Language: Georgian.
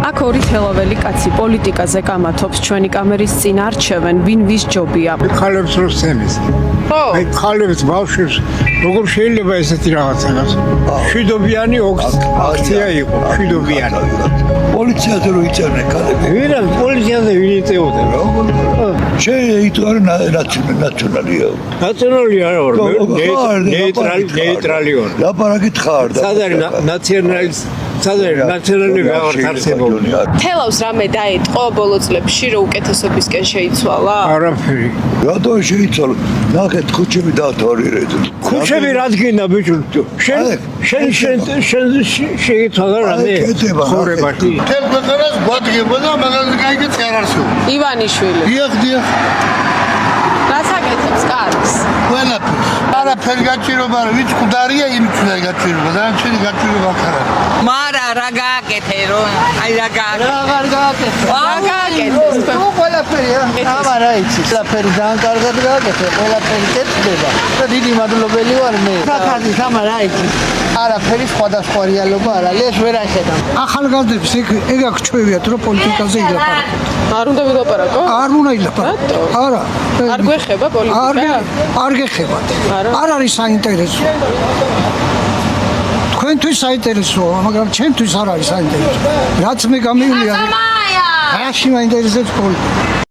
აქ ორი თელაველი კაცი პოლიტიკაზე კამათობს ჩვენი კამერის წინ არჩევენ ვინ ვის ჯობია. ხალებს რო სცემეს. აი ხალებს ბავშვებს როგორ შეიძლება ესეთი რაღაცას? შვიდობიანი აქცია იყო, შვიდობიანი. პოლიციაზე რო იწერნენ ქალები. ვირა პოლიციაზე ვინ იწეოდა რა? შეიძლება ნაციონალია. ნაციონალი არა ვარ, ნეიტრალი ვარ. ლაპარაკით ხარ და სად არის ნაციონალი ვარ არსებობდი. თელავს რამე დაეთყო ბოლო წლებში რომ უკეთესობისკენ შეიცვალა? არაფერი. რატო შეიცვალა? ნახეთ ქუჩები დაათვალიერეთ. ქუჩები რადგენა ბიჭო? შენ შეიცვალა რამე? ხორებაში. თელ ქვეყანას გვადგებოდა, მაგალითად გაიგეთ არ არსებობს. ივანიშვილი. დიახ. რაც აკეთებს კარგს? ყველაფერს. არაფერი გაჭირობა, ვიც მკვდარია, იმით უნდა გაჭირობა, დანარჩენი გაჭირობა არ არის. მარა რა გააკეთე რომ აი რა გააკეთე. გააკეთეს. თუ ყველაფერია. ამარა იცი, ყველაფერი ძალიან კარგად გააკეთე, ყველაფერი კეთდება. და დიდი მადლობელი ვარ მე. საკაზი ამარა იცი. არაფერი სხვადასხვა რეალობა არ არის, ეს ვერ ახედავ. ახალგაზრდებს ეგ აქ ჩვევიათ რომ პოლიტიკაზე ილაპარაკოთ. არ უნდა ვილაპარაკო? არ უნდა ილაპარაკოთ. არა. არ გვეხება პოლიტიკა? არ გეხებათ. არ არის საინტერესო. თქვენთვის საინტერესოა, მაგრამ ჩემთვის არ არის საინტერესო. რაც მე გამივლია, რაში მაინტერესებს პოლიტიკა.